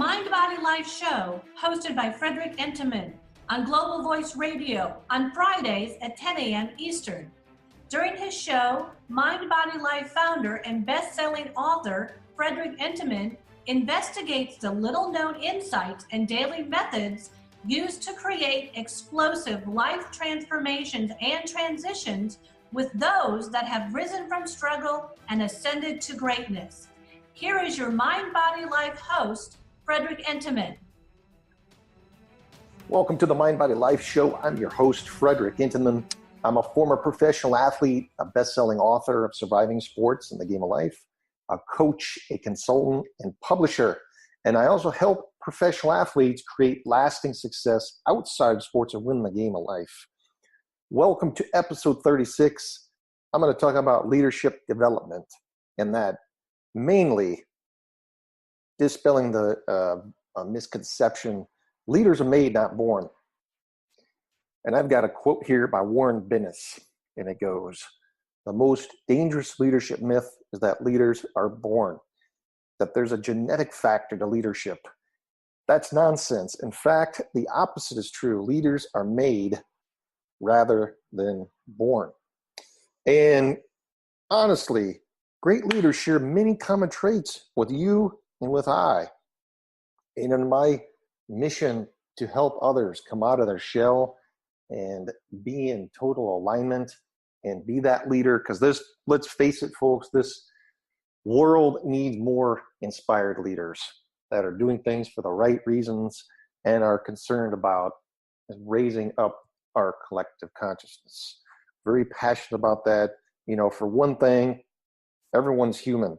Mind Body Life show hosted by Frederick Enteman on Global Voice Radio on Fridays at 10 a.m. Eastern. During his show, Mind Body Life founder and best-selling author Frederick Enteman investigates the little-known insights and daily methods used to create explosive life transformations and transitions with those that have risen from struggle and ascended to greatness. Here is your Mind Body Life host, Frederick Enteman. Welcome to the Mind Body Life show. I'm your host, Frederick Enteman. I'm a former professional athlete, a best-selling author of surviving sports and the game of life, a coach, a consultant, and publisher. And I also help professional athletes create lasting success outside of sports and win the game of life. Welcome to episode 36. I'm going to talk about leadership development, and that mainly dispelling the misconception, leaders are made, not born. And I've got a quote here by Bennis, and it goes, "The most dangerous leadership myth is that leaders are born, that there's a genetic factor to leadership. That's nonsense. In fact, the opposite is true. Leaders are made rather than born." And honestly, great leaders share many common traits with you and with I. And in my mission to help others come out of their shell and be in total alignment and be that leader, because let's face it, folks, this world needs more inspired leaders that are doing things for the right reasons and are concerned about raising up our collective consciousness. Very passionate about that. You know, for one thing, everyone's human.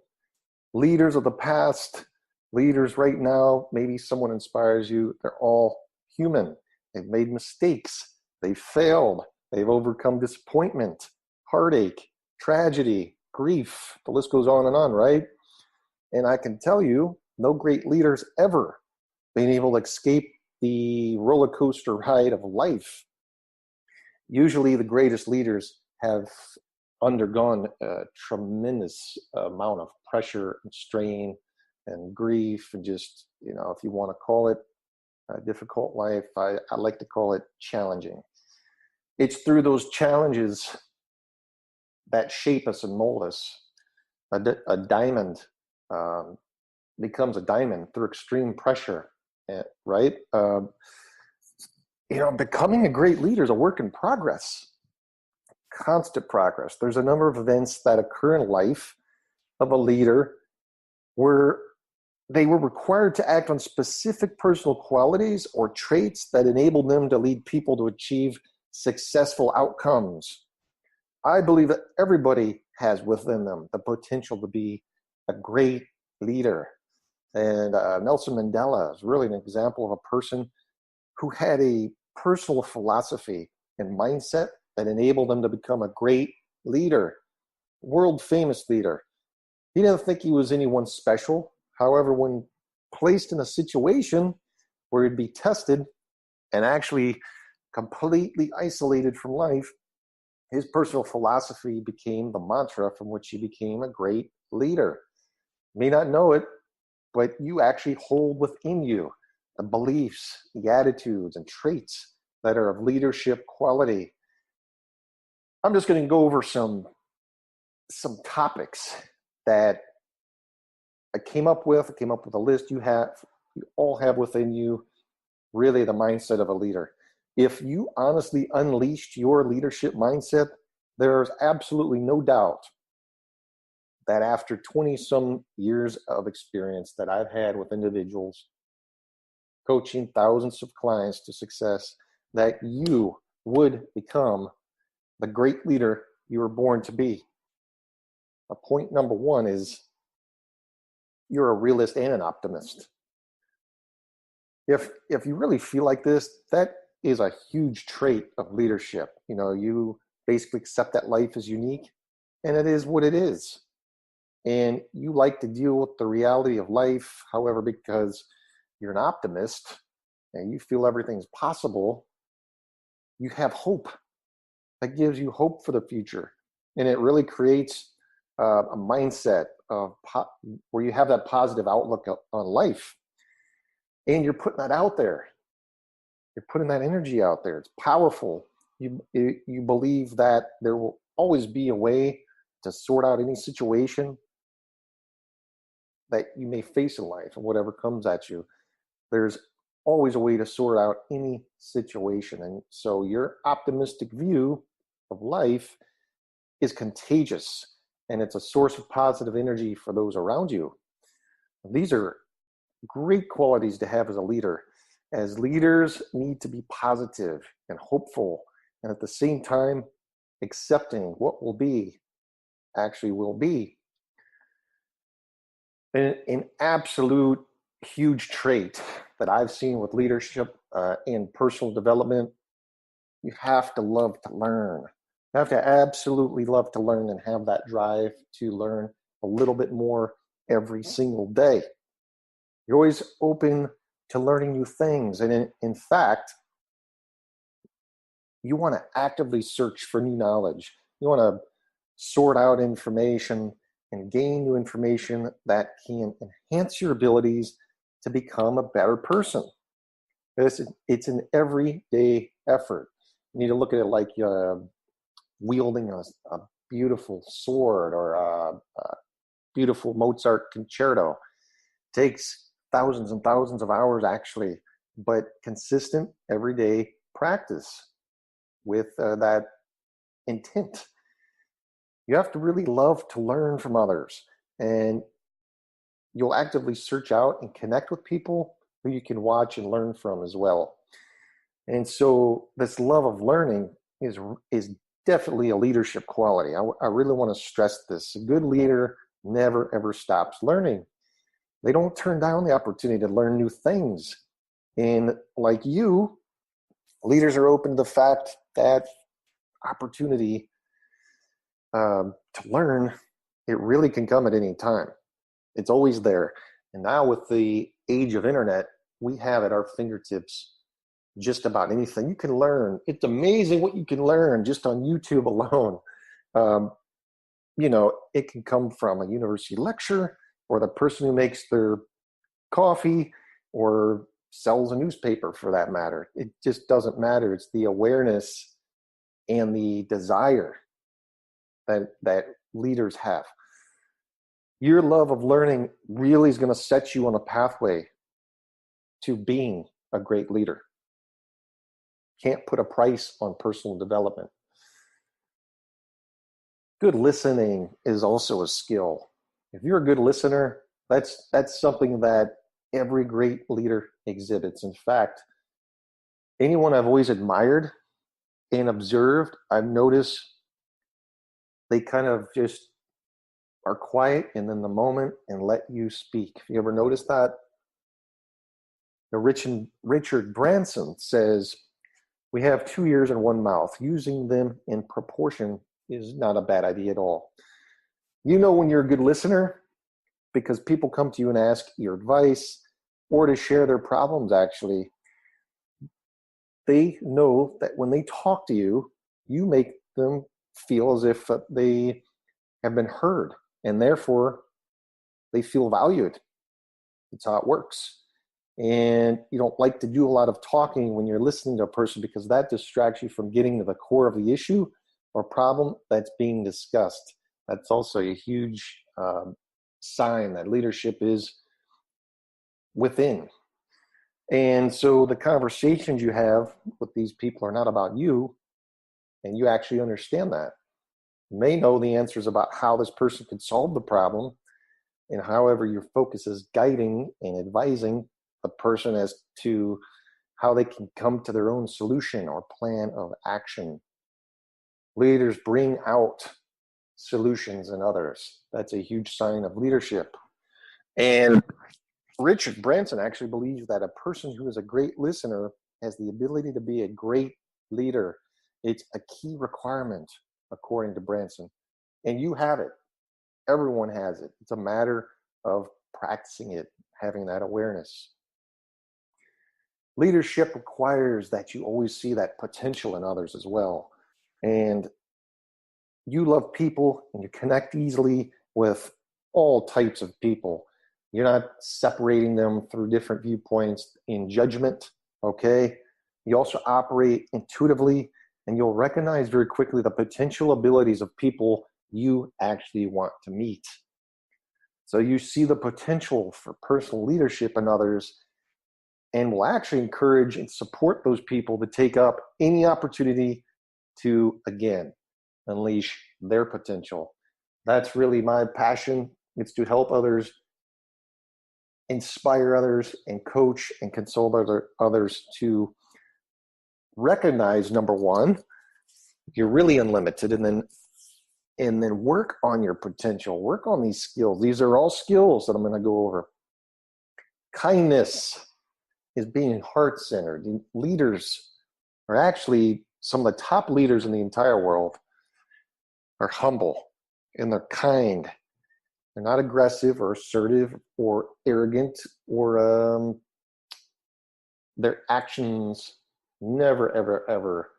Leaders of the past, leaders right now, maybe someone inspires you, they're all human. They've made mistakes. They've failed. They've overcome disappointment, heartache, tragedy, grief. The list goes on, right? And I can tell you, no great leaders ever been able to escape the roller coaster ride of life. Usually the greatest leaders have undergone a tremendous amount of pressure and strain and grief and just, you know, if you want to call it a difficult life, I like to call it challenging. It's through those challenges that shape us and mold us. A diamond becomes a diamond through extreme pressure, right? Becoming a great leader is a work in progress. Constant progress. There's a number of events that occur in life of a leader where they were required to act on specific personal qualities or traits that enabled them to lead people to achieve successful outcomes. I believe that everybody has within them the potential to be a great leader. And Nelson Mandela is really an example of a person who had a personal philosophy and mindset that enabled him to become a great leader, world famous leader. He didn't think he was anyone special. However, when placed in a situation where he'd be tested and actually completely isolated from life, his personal philosophy became the mantra from which he became a great leader. You may not know it, but you actually hold within you the beliefs, the attitudes, and traits that are of leadership quality. I'm just going to go over some topics that I came up with a list. You all have within you really the mindset of a leader. If you honestly unleashed your leadership mindset, there's absolutely no doubt that after 20 some years of experience that I've had with individuals, coaching thousands of clients to success, that you would become the great leader you were born to be. Point number one is you're a realist and an optimist. If you really feel like this, that is a huge trait of leadership. You know, you basically accept that life is unique and it is what it is. And you like to deal with the reality of life. However, because you're an optimist and you feel everything's possible, you have hope. That gives you hope for the future. And it really creates a mindset of where you have that positive outlook on life. And you're putting that out there. You're putting that energy out there. It's powerful. You believe that there will always be a way to sort out any situation that you may face in life and whatever comes at you. There's always a way to sort out any situation. And so your optimistic view of life is contagious, and it's a source of positive energy for those around you. These are great qualities to have as a leader. As leaders need to be positive and hopeful, and at the same time accepting what will be actually will be. An absolute huge trait that I've seen with leadership and personal development, you have to love to learn. You have to absolutely love to learn and have that drive to learn a little bit more every single day. You're always open to learning new things. And in fact, you want to actively search for new knowledge. You want to sort out information and gain new information that can enhance your abilities to become a better person. It's an everyday effort. You need to look at it like wielding a beautiful sword or a beautiful Mozart concerto. It takes thousands and thousands of hours actually, but consistent everyday practice with that intent. You have to really love to learn from others, and you'll actively search out and connect with people who you can watch and learn from as well. And so this love of learning is definitely a leadership quality. I really want to stress this. A good leader never, ever stops learning. They don't turn down the opportunity to learn new things. And like you, leaders are open to the fact that opportunity to learn, it really can come at any time. It's always there. And now with the age of internet, we have at our fingertips just about anything you can learn. It's amazing what you can learn just on YouTube alone. It can come from a university lecture, or the person who makes their coffee, or sells a newspaper for that matter. It just doesn't matter. It's the awareness and the desire that leaders have. Your love of learning really is going to set you on a pathway to being a great leader. Can't put a price on personal development. Good listening is also a skill. If you're a good listener, that's something that every great leader exhibits. In fact, anyone I've always admired and observed, I've noticed they kind of just are quiet and in the moment and let you speak. You ever notice that? Richard Branson says, "We have 2 ears and 1 mouth. Using them in proportion is not a bad idea at all." You know when you're a good listener because people come to you and ask your advice or to share their problems actually. They know that when they talk to you, you make them feel as if they have been heard, and therefore they feel valued. It's how it works. And you don't like to do a lot of talking when you're listening to a person because that distracts you from getting to the core of the issue or problem that's being discussed. That's also a huge sign that leadership is within. And so the conversations you have with these people are not about you, and you actually understand that. You may know the answers about how this person could solve the problem, and however your focus is guiding and advising the person as to how they can come to their own solution or plan of action. Leaders bring out solutions in others. That's a huge sign of leadership. And Richard Branson actually believes that a person who is a great listener has the ability to be a great leader. It's a key requirement, according to Branson. And you have it. Everyone has it. It's a matter of practicing it, having that awareness. Leadership requires that you always see that potential in others as well. And you love people and you connect easily with all types of people. You're not separating them through different viewpoints in judgment, okay? You also operate intuitively, and you'll recognize very quickly the potential abilities of people you actually want to meet. So you see the potential for personal leadership in others and will actually encourage and support those people to take up any opportunity to, again, unleash their potential. That's really my passion. It's to help others, inspire others, and coach and console others to recognize, number one, you're really unlimited, and then work on your potential. Work on these skills. These are all skills that I'm going to go over. Kindness is being heart-centered. Leaders are actually, some of the top leaders in the entire world are humble and they're kind. They're not aggressive or assertive or arrogant, or their actions never, ever, ever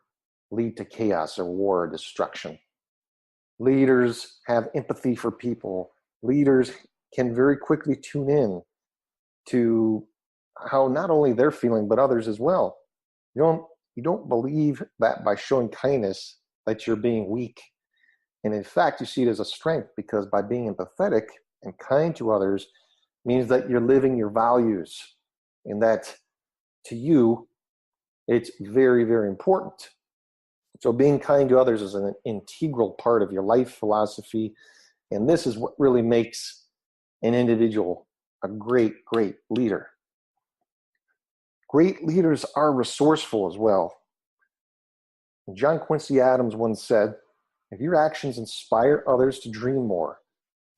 lead to chaos or war or destruction. Leaders have empathy for people. Leaders can very quickly tune in to how not only they're feeling, but others as well. You don't believe that by showing kindness that you're being weak. And in fact, you see it as a strength, because by being empathetic and kind to others means that you're living your values, and that to you, it's very, very important. So being kind to others is an integral part of your life philosophy. And this is what really makes an individual a great, great leader. Great leaders are resourceful as well. John Quincy Adams once said, if your actions inspire others to dream more,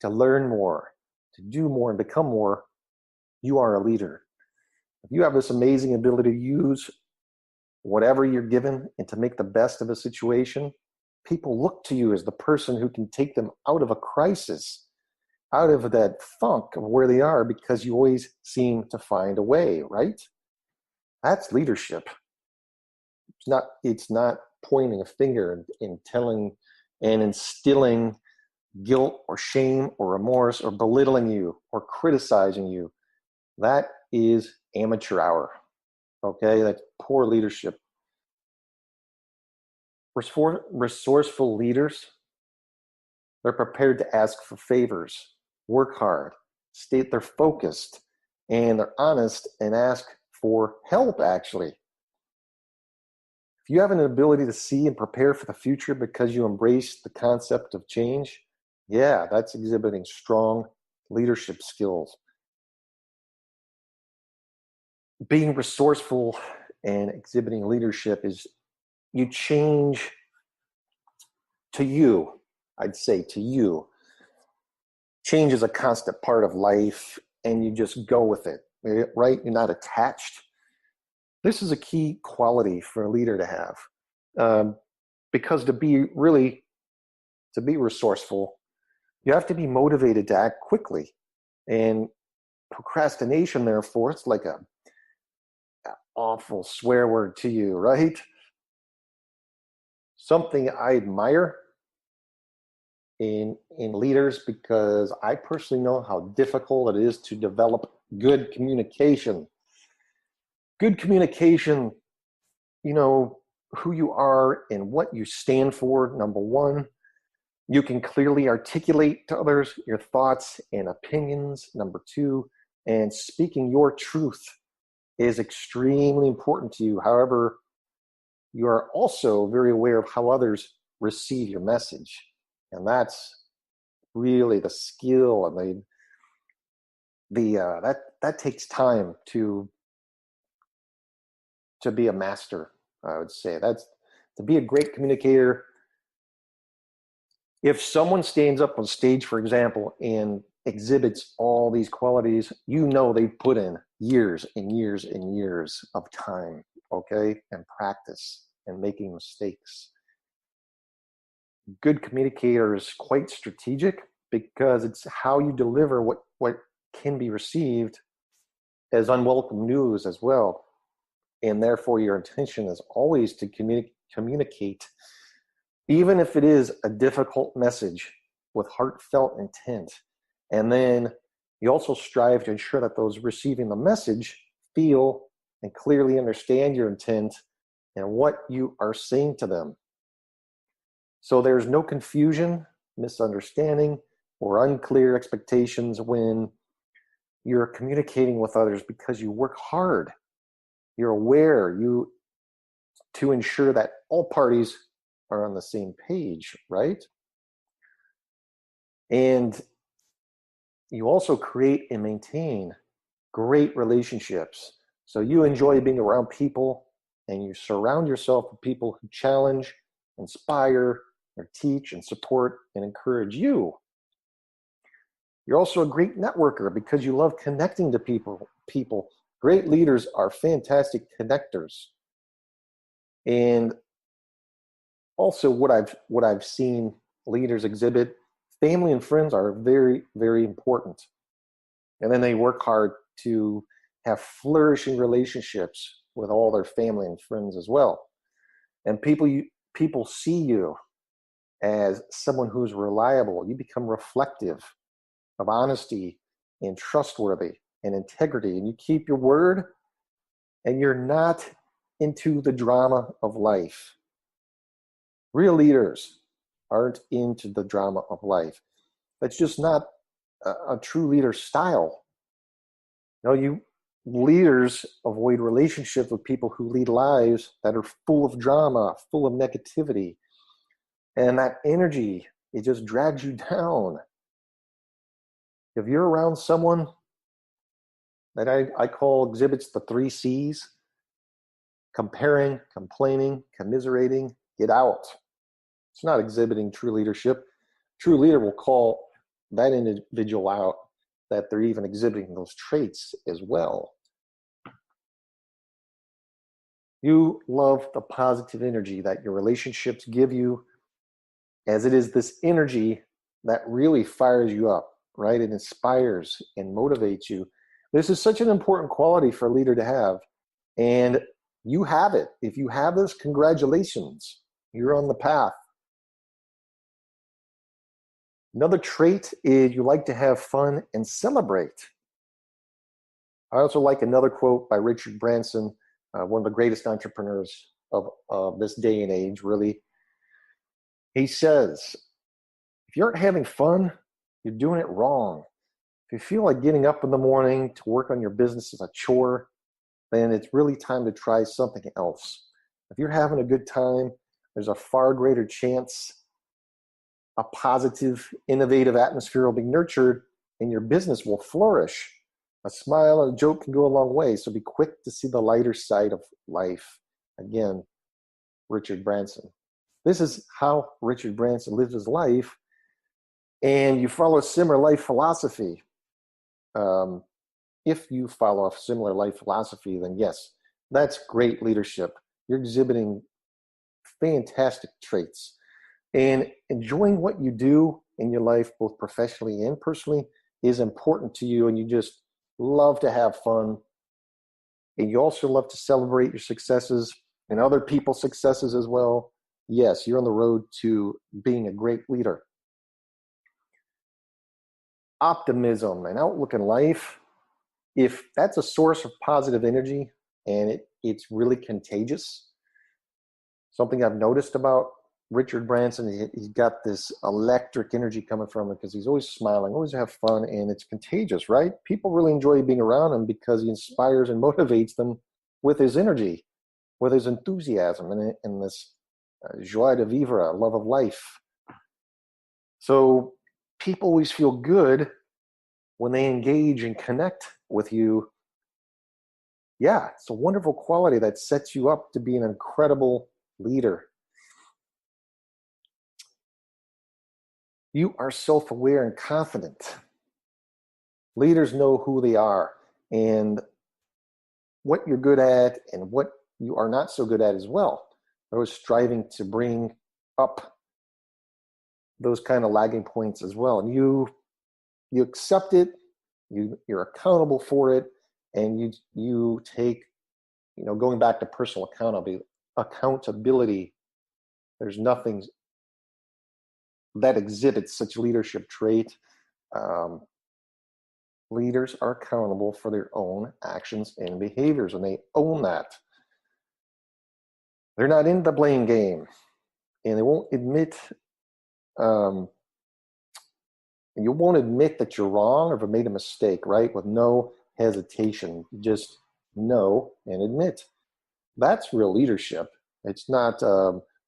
to learn more, to do more, and become more, you are a leader. If you have this amazing ability to use whatever you're given and to make the best of a situation, people look to you as the person who can take them out of a crisis, out of that funk of where they are, because you always seem to find a way, right? That's leadership. It's not pointing a finger and telling and instilling guilt or shame or remorse or belittling you or criticizing you. That is amateur hour. Okay, that's poor leadership. Resourceful leaders, they're prepared to ask for favors, work hard, state they're focused, and they're honest and ask for help, actually. If you have an ability to see and prepare for the future because you embrace the concept of change, yeah, that's exhibiting strong leadership skills. Being resourceful and exhibiting leadership is you change to you, I'd say to you. Change is a constant part of life, and you just go with it, right? You're not attached. This is a key quality for a leader to have, because to be resourceful, you have to be motivated to act quickly. And procrastination, therefore, it's like an awful swear word to you, right? Something I admire in leaders, because I personally know how difficult it is to develop good communication. Good communication, who you are and what you stand for, number one. You can clearly articulate to others your thoughts and opinions, number two. And speaking your truth is extremely important to you. However, you are also very aware of how others receive your message. And that's really the skill. I mean, that takes time to be a master, I would say. That's to be a great communicator. If someone stands up on stage, for example, and exhibits all these qualities, they put in years and years and years of time, okay, and practice and making mistakes. Good communicator is quite strategic, because it's how you deliver what can be received as unwelcome news as well. And therefore, your intention is always to communicate, even if it is a difficult message, with heartfelt intent. And then You also strive to ensure that those receiving the message feel and clearly understand your intent and what you are saying to them. So there's no confusion, misunderstanding, or unclear expectations when you're communicating with others, because you work hard. You're aware to ensure that all parties are on the same page, right? And you also create and maintain great relationships. So you enjoy being around people, and you surround yourself with people who challenge, inspire, or teach and support and encourage you. You're also a great networker because you love connecting to people. Great leaders are fantastic connectors. And also what I've seen leaders exhibit, family and friends are very, very important. And then they work hard to have flourishing relationships with all their family and friends as well. And people see you as someone who's reliable. You become reflective of honesty and trustworthy and integrity, and you keep your word, and you're not into the drama of life. Real leaders aren't into the drama of life. That's just not a true leader style. You leaders avoid relationships with people who lead lives that are full of drama, full of negativity, and that energy, it just drags you down. If you're around someone that I call exhibits the 3 C's: comparing, complaining, commiserating, get out. It's not exhibiting true leadership. True leader will call that individual out that they're even exhibiting those traits as well. You love the positive energy that your relationships give you, as it is this energy that really fires you up, right? It inspires and motivates you. This is such an important quality for a leader to have. And you have it. If you have this, congratulations. You're on the path. Another trait is you like to have fun and celebrate. I also like another quote by Richard Branson, one of the greatest entrepreneurs of this day and age, really. He says, if you aren't having fun, you're doing it wrong. If you feel like getting up in the morning to work on your business is a chore, then it's really time to try something else. If you're having a good time, there's a far greater chance a positive, innovative atmosphere will be nurtured and your business will flourish. A smile and a joke can go a long way, so be quick to see the lighter side of life. Again, Richard Branson. This is how Richard Branson lives his life, and you follow a similar life philosophy. If you follow a similar life philosophy, then yes, that's great leadership. You're exhibiting fantastic traits. And enjoying what you do in your life, both professionally and personally, is important to you, and you just love to have fun. And you also love to celebrate your successes and other people's successes as well. Yes, you're on the road to being a great leader. Optimism and outlook in life, if that's a source of positive energy and it's really contagious, something I've noticed about Richard Branson, he's got this electric energy coming from him because he's always smiling, always have fun, and it's contagious, right? People really enjoy being around him because he inspires and motivates them with his energy, with his enthusiasm, and this joie de vivre, love of life. So people always feel good when they engage and connect with you. Yeah, it's a wonderful quality that sets you up to be an incredible leader. You are self-aware and confident. Leaders know who they are and what you're good at and what you are not so good at as well. They're always striving to bring up those kind of lagging points as well. And you accept it, you're accountable for it, and you take, going back to personal accountability, there's nothing that exhibits such leadership trait Leaders are accountable for their own actions and behaviors, and they own that. They're not in the blame game, and they won't admit, you won't admit that you're wrong or have made a mistake, right? With no hesitation. You just know and admit. That's real leadership. It's not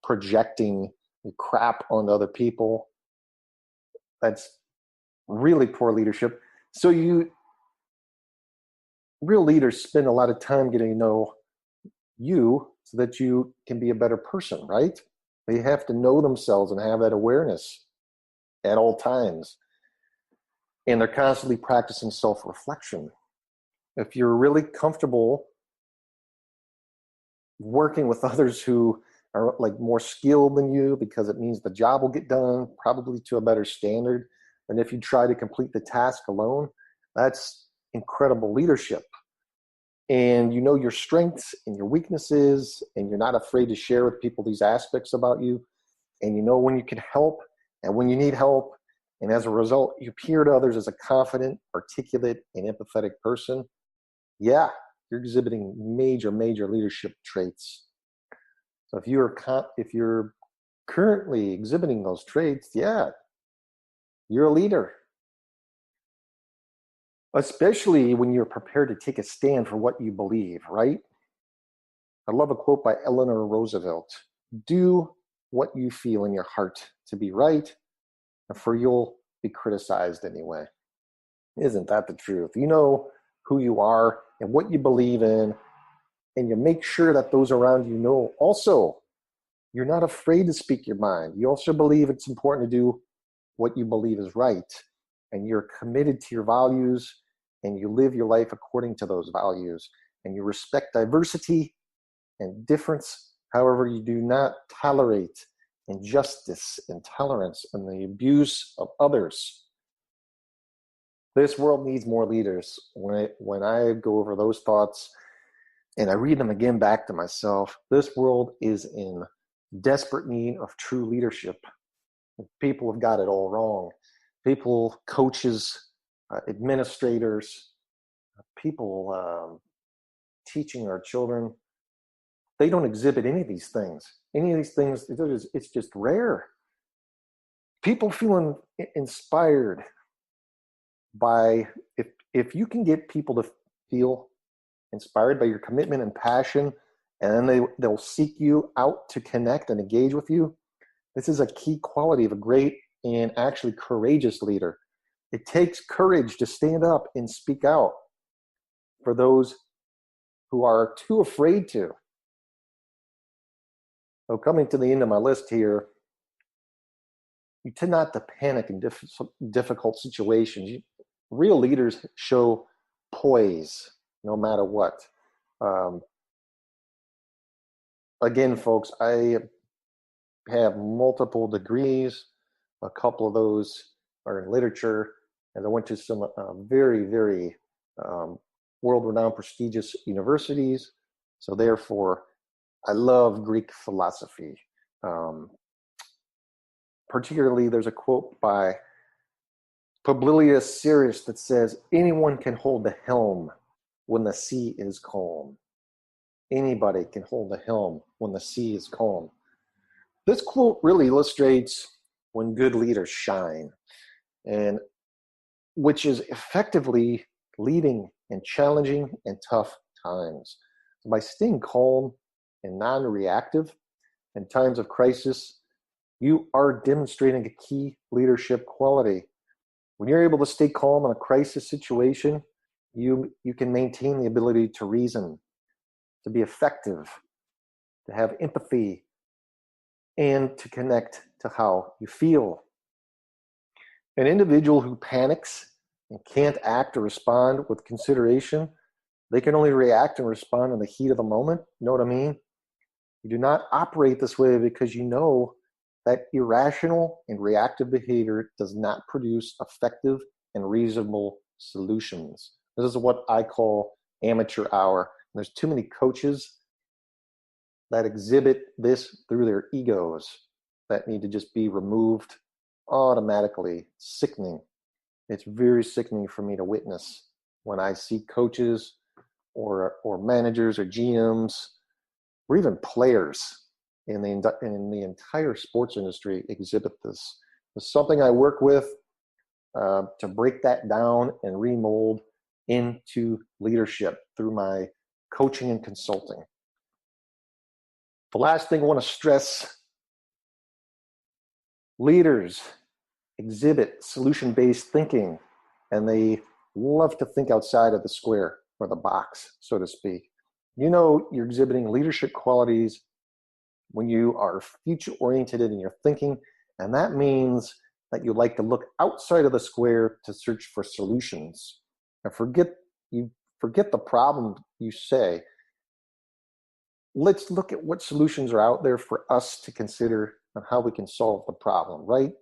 projecting crap on other people. That's really poor leadership. So real leaders spend a lot of time getting to know you so that you can be a better person, right? They have to know themselves and have that awareness at all times. And they're constantly practicing self-reflection. If you're really comfortable working with others who are like more skilled than you, because it means the job will get done probably to a better standard than if you try to complete the task alone, that's incredible leadership. And you know your strengths and your weaknesses, and you're not afraid to share with people these aspects about you. And you know when you can help and when you need help. And as a result, you appear to others as a confident, articulate, and empathetic person. Yeah, you're exhibiting major leadership traits. So if you're currently exhibiting those traits, yeah, you're a leader. Especially when you're prepared to take a stand for what you believe, right? I love a quote by Eleanor Roosevelt. Do what you feel in your heart to be right, for you'll be criticized anyway. Isn't that the truth? You know who you are and what you believe in, and you make sure that those around you know. Also, you're not afraid to speak your mind. You also believe it's important to do what you believe is right, and you're committed to your values, and you live your life according to those values, and you respect diversity and difference. However, you do not tolerate injustice, intolerance, and the abuse of others. This world needs more leaders. When I go over those thoughts and I read them again back to myself, this world is in desperate need of true leadership. People have got it all wrong. People, coaches, administrators, people teaching our children, they don't exhibit any of these things. Any of these things, it's just rare. People feeling inspired by, if you can get people to feel inspired by your commitment and passion, and then they'll seek you out to connect and engage with you, this is a key quality of a great and actually courageous leader. It takes courage to stand up and speak out for those who are too afraid to. So coming to the end of my list here, you tend not to panic in difficult situations. Real leaders show poise no matter what. Again, folks, I have multiple degrees. A couple of those are in literature, and I went to some very world-renowned prestigious universities. So therefore, I love Greek philosophy. Particularly, there's a quote by Publilius Syrus that says, anyone can hold the helm when the sea is calm. Anybody can hold the helm when the sea is calm. This quote really illustrates when good leaders shine, and which is effectively leading in challenging and tough times. By staying calm and non-reactive in times of crisis, you are demonstrating a key leadership quality. When you're able to stay calm in a crisis situation, you can maintain the ability to reason, to be effective, to have empathy, and to connect to how you feel. An individual who panics and can't act or respond with consideration, they can only react and respond in the heat of the moment. You know what I mean? You do not operate this way because you know that irrational and reactive behavior does not produce effective and reasonable solutions. This is what I call amateur hour. There's too many coaches that exhibit this through their egos that need to just be removed automatically. Sickening. It's very sickening for me to witness when I see coaches or managers or GMs or even players in the entire sports industry exhibit this. It's something I work with to break that down and remold into leadership through my coaching and consulting. The last thing I want to stress, leaders exhibit solution-based thinking, and they love to think outside of the square or the box, so to speak. You know you're exhibiting leadership qualities when you are future-oriented in your thinking, and that means that you like to look outside of the square to search for solutions. And forget the problem you say. Let's look at what solutions are out there for us to consider on how we can solve the problem, right?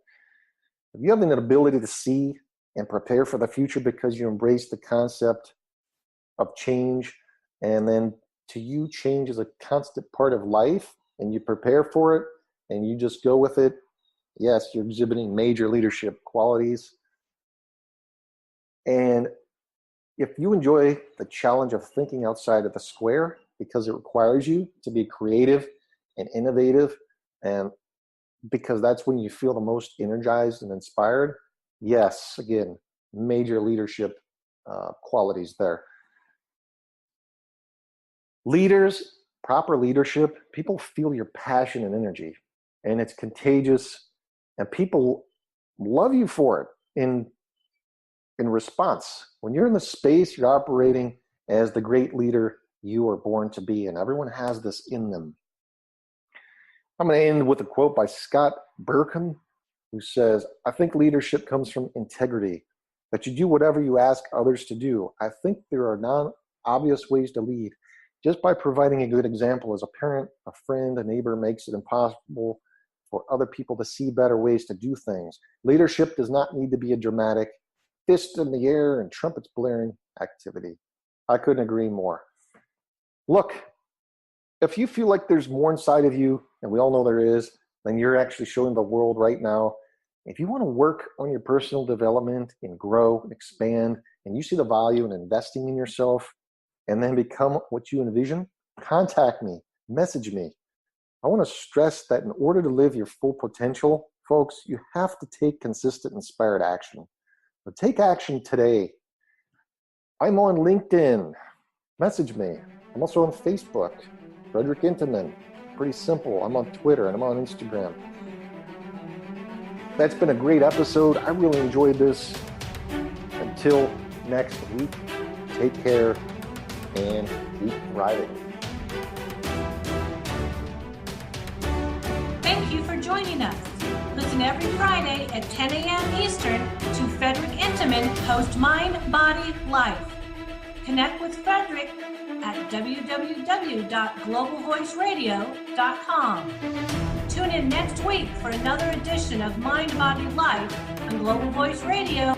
If you have an ability to see and prepare for the future because you embrace the concept of change, and then to you, change is a constant part of life, and you prepare for it, and you just go with it, yes, you're exhibiting major leadership qualities. And if you enjoy the challenge of thinking outside of the square because it requires you to be creative and innovative, and because that's when you feel the most energized and inspired, yes, again, major leadership qualities there. Leaders, proper leadership, people feel your passion and energy, and it's contagious, and people love you for it in response. When you're in the space, you're operating as the great leader you were born to be, and everyone has this in them. I'm going to end with a quote by Scott Burkham, who says, "I think leadership comes from integrity, that you do whatever you ask others to do. I think there are non-obvious ways to lead. Just by providing a good example as a parent, a friend, a neighbor makes it impossible for other people to see better ways to do things. Leadership does not need to be a dramatic, fist in the air and trumpets blaring activity." I couldn't agree more. Look, if you feel like there's more inside of you, and we all know there is, then you're actually showing the world right now. If you want to work on your personal development and grow and expand, and you see the value in investing in yourself and then become what you envision, contact me, message me. I want to stress that in order to live your full potential, folks, you have to take consistent, inspired action. But take action today. I'm on LinkedIn. Message me. I'm also on Facebook. Frederick Intiman. Pretty simple. I'm on Twitter and I'm on Instagram. That's been a great episode. I really enjoyed this. Until next week, take care and keep thriving. Thank you for joining us. Listen every Friday at 10 a.m. Eastern to Frederick Intiman host Mind, Body, Life. Connect with Frederick at www.globalvoiceradio.com. Tune in next week for another edition of Mind, Body, Life on Global Voice Radio.